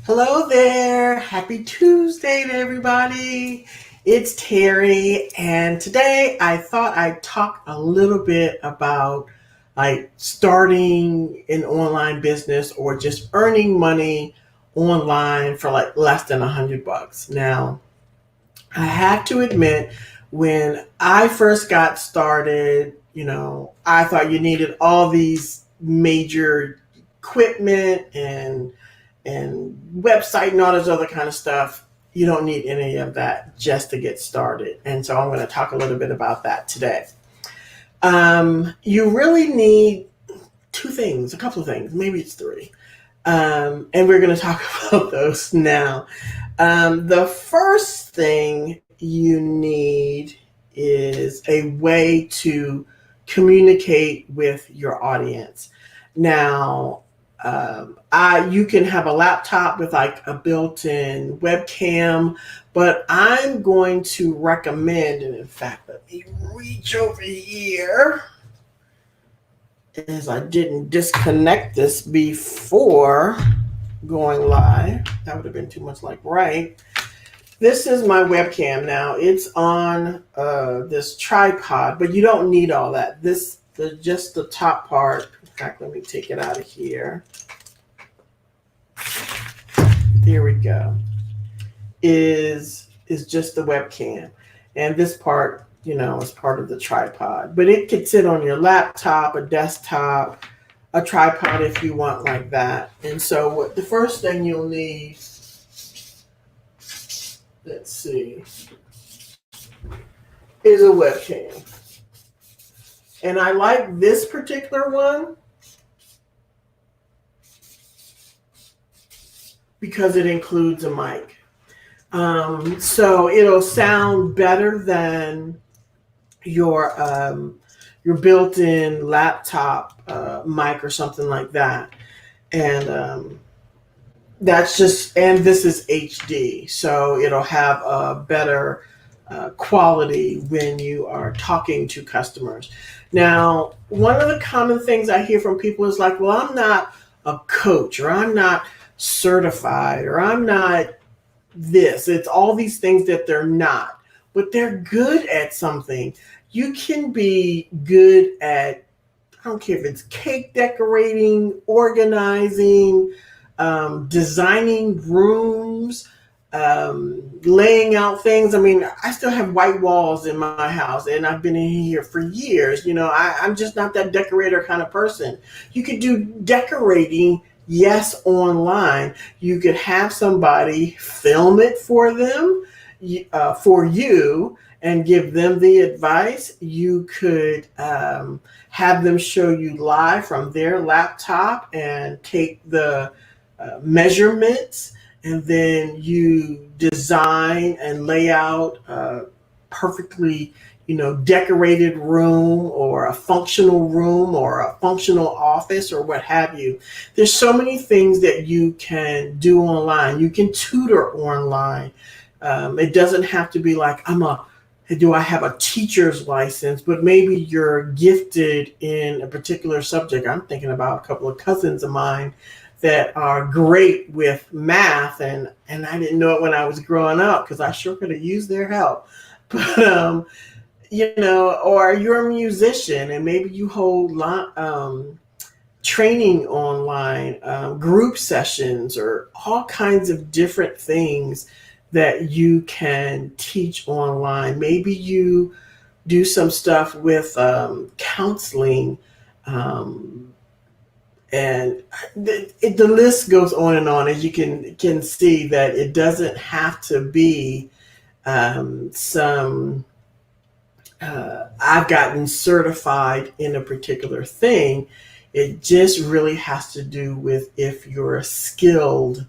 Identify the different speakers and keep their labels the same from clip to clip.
Speaker 1: Hello there. Happy Tuesday to everybody. It's Terry, and today I thought I'd talk a little bit about like starting an online business or just earning money online for like less than $100. Now, I have to admit, when I first got started, I thought you needed all these major equipment and website and all this other kind of stuff. You don't need any of that just to get started. And so I'm going to talk a little bit about that today. You really need two things, a couple of things, maybe it's three. And we're going to talk about those now. The first thing you need is a way to communicate with your audience. Now, you can have a laptop with like a built-in webcam, but I'm going to recommend, and in fact, let me reach over here, as I didn't disconnect this before going live. That would have been too much like right. This is my webcam now. It's on this tripod, but you don't need all that. Just the top part. In fact, let me take it out of here. Here we go. Is just the webcam, and this part, is part of the tripod. But it could sit on your laptop, a desktop, a tripod if you want like that. And so, the first thing you'll need, let's see, is a webcam. And I like this particular one because it includes a mic. So it'll sound better than your built-in laptop mic or something like that. And this is HD, so it'll have a better quality when you are talking to customers. Now, one of the common things I hear from people is like, well, I'm not a coach, or I'm not certified, or I'm not this. It's all these things that they're not, but they're good at something. You can be good at, I don't care if it's cake decorating, organizing, designing rooms, laying out things. I mean, I still have white walls in my house, and I've been in here for years. I'm just not that decorator kind of person. You could do decorating, yes, online. You could have somebody film it for them, for you, and give them the advice. You could have them show you live from their laptop and take the measurements, and then you design and lay out a perfectly decorated room, or a functional room, or a functional office, or what have you. There's so many things that you can do online. You can tutor online. It doesn't have to be like, do I have a teacher's license, but maybe you're gifted in a particular subject. I'm thinking about a couple of cousins of mine that are great with math, and I didn't know it when I was growing up, because I sure could have used their help. But or you're a musician, and maybe you hold training online, group sessions, or all kinds of different things that you can teach online. Maybe you do some stuff with counseling, and the list goes on and on. As you can see, that it doesn't have to be I've gotten certified in a particular thing. It just really has to do with if you're skilled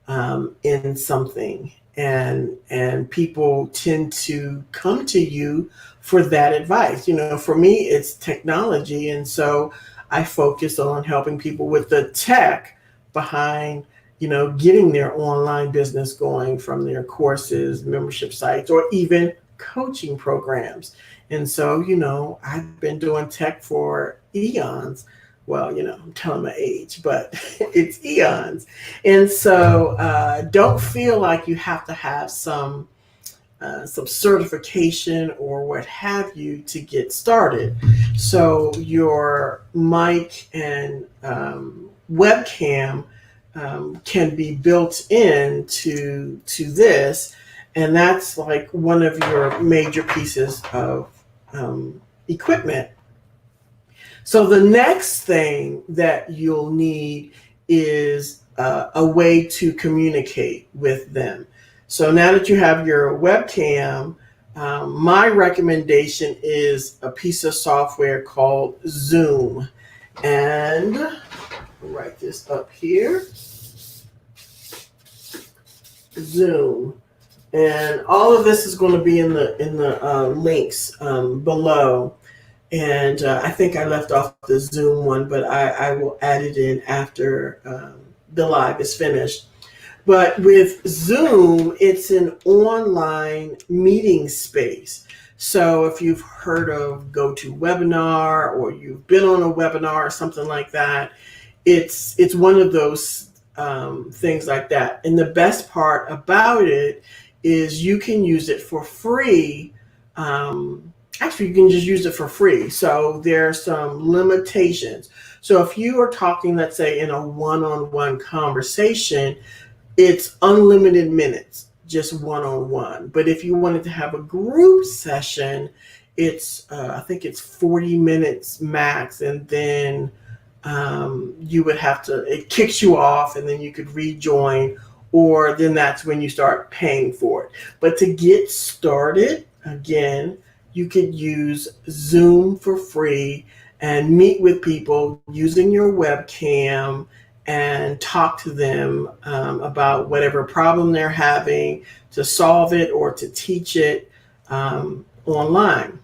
Speaker 1: in something, and people tend to come to you for that advice. For me, it's technology, and so I focus on helping people with the tech behind getting their online business going, from their courses, membership sites, or even coaching programs. And so, I've been doing tech for eons. Well, I'm telling my age, but it's eons. And so don't feel like you have to have some certification or what have you to get started. So your mic and webcam can be built into this, and that's like one of your major pieces of equipment. So the next thing that you'll need is a way to communicate with them. So now that you have your webcam, my recommendation is a piece of software called Zoom. And I'll write this up here. Zoom. And all of this is going to be in the links below. And I think I left off the Zoom one, but I will add it in after the live is finished. But with Zoom, it's an online meeting space. So if you've heard of GoToWebinar or you've been on a webinar or something like that, it's one of those things like that. And the best part about it is you can use it for free. Actually, you can just use it for free. So there are some limitations. So if you are talking, let's say, in a one-on-one conversation, it's unlimited minutes, just one-on-one. But if you wanted to have a group session, it's I think it's 40 minutes max, and then you would have to, it kicks you off, and then you could rejoin, or then that's when you start paying for it. But to get started, again, you could use Zoom for free and meet with people using your webcam and talk to them about whatever problem they're having, to solve it or to teach it online.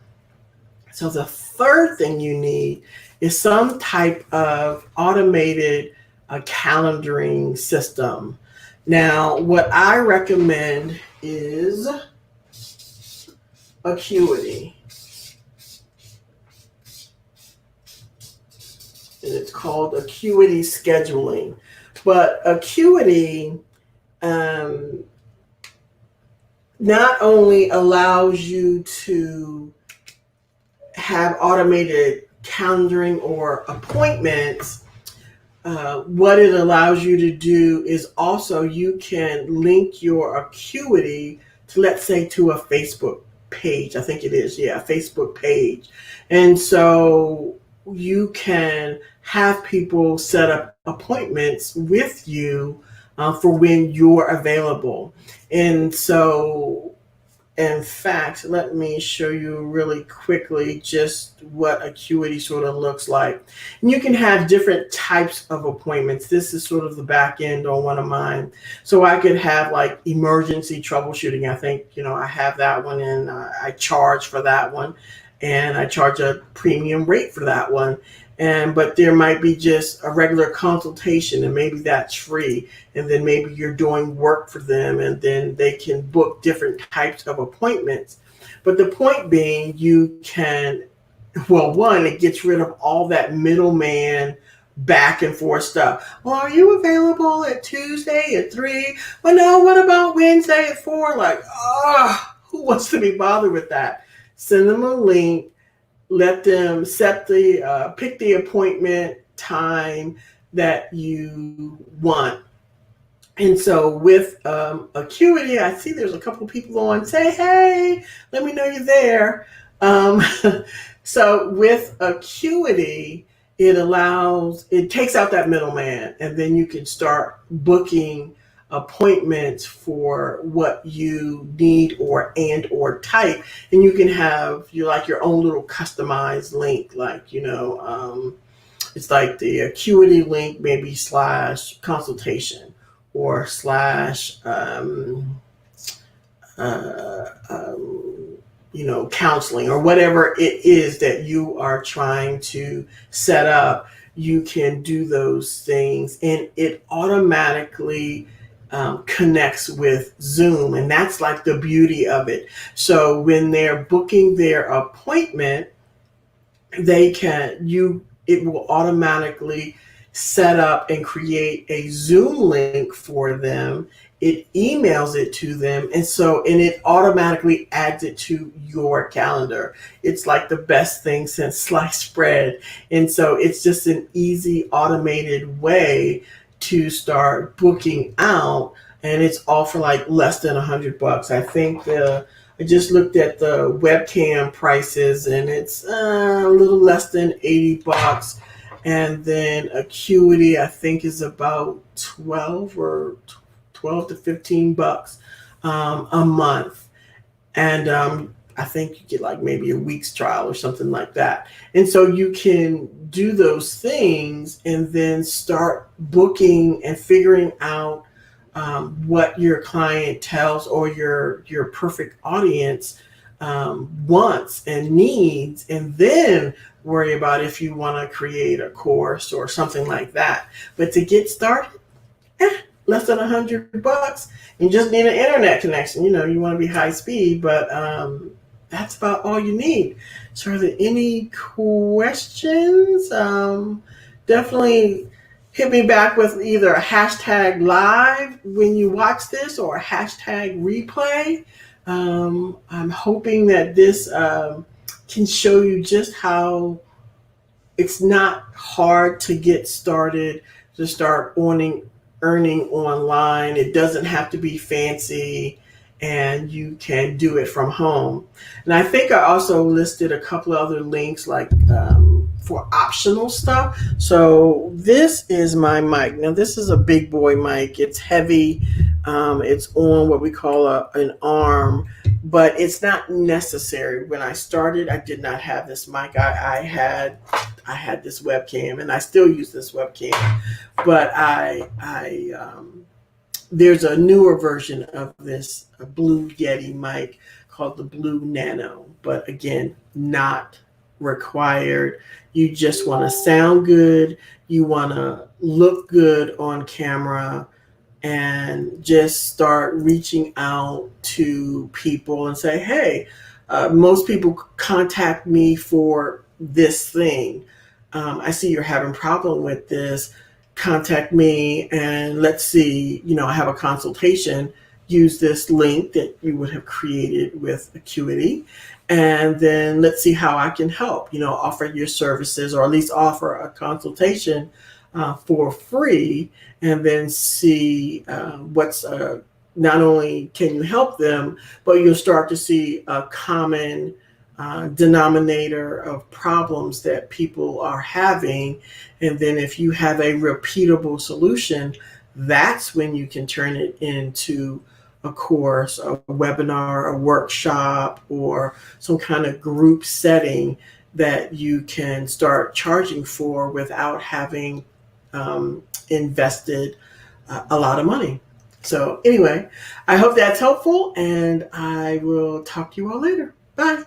Speaker 1: So the third thing you need is some type of automated calendaring system. Now, what I recommend is Acuity. And it's called Acuity Scheduling. But Acuity not only allows you to have automated calendaring or appointments, what it allows you to do is also you can link your Acuity to, let's say, to a Facebook page. I think it is, yeah, a Facebook page. And so you can have people set up appointments with you for when you're available. And so, in fact, let me show you really quickly just what Acuity sort of looks like. And you can have different types of appointments. This is sort of the back end on one of mine. So I could have like emergency troubleshooting. I think, I have that one, and I charge for that one. And I charge a premium rate for that one. But there might be just a regular consultation, and maybe that's free. And then maybe you're doing work for them, and then they can book different types of appointments. But the point being, you can, well, one, it gets rid of all that middleman back and forth stuff. Well, are you available at Tuesday at 3? Well, no, what about Wednesday at 4? Like, who wants to be bothered with that? Send them a link. Let them set pick the appointment time that you want. And so with Acuity, I see there's a couple of people on. Say, hey, let me know you're there. So with Acuity, it takes out that middleman, and then you can start booking appointments for what you need or type, and you can have your own little customized link, like it's like the Acuity link, maybe / consultation or / counseling, or whatever it is that you are trying to set up. You can do those things, and it automatically connects with Zoom, and that's like the beauty of it. So when they're booking their appointment, it will automatically set up and create a Zoom link for them. It emails it to them, and it automatically adds it to your calendar. It's like the best thing since sliced bread. And so it's just an easy automated way to start booking out, and it's all for like less than $100. I think I just looked at the webcam prices, and it's a little less than $80. And then Acuity, I think, is about 12 to $15 a month. And I think you get like maybe a week's trial or something like that. And so you can do those things and then start booking and figuring out what your client tells, or your perfect audience wants and needs, and then worry about if you want to create a course or something like that. But to get started, less than $100. You just need an internet connection. You want to be high speed, but that's about all you need. So are there any questions? Definitely hit me back with either a hashtag live when you watch this, or a hashtag replay. I'm hoping that this can show you just how it's not hard to get started, to start earning online. It doesn't have to be fancy, and you can do it from home. And I think I also listed a couple of other links, like for optional stuff. So this is my mic. Now this is a big boy mic. It's heavy. It's on what we call an arm, but it's not necessary. When I started, I did not have this mic. I had this webcam, and I still use this webcam, but there's a newer version of this, a Blue Yeti mic called the Blue Nano, but again, not required. You just want to sound good. You want to look good on camera, and just start reaching out to people and say, hey, most people contact me for this thing. I see you're having a problem with this. Contact me, and let's see, I have a consultation. Use this link that you would have created with Acuity, and then let's see how I can help. Offer your services, or at least offer a consultation for free, and then see what's not only can you help them, but you'll start to see a common denominator of problems that people are having. And then if you have a repeatable solution, that's when you can turn it into a course, a webinar, a workshop, or some kind of group setting that you can start charging for without having invested a lot of money. So anyway, I hope that's helpful, and I will talk to you all later. Bye.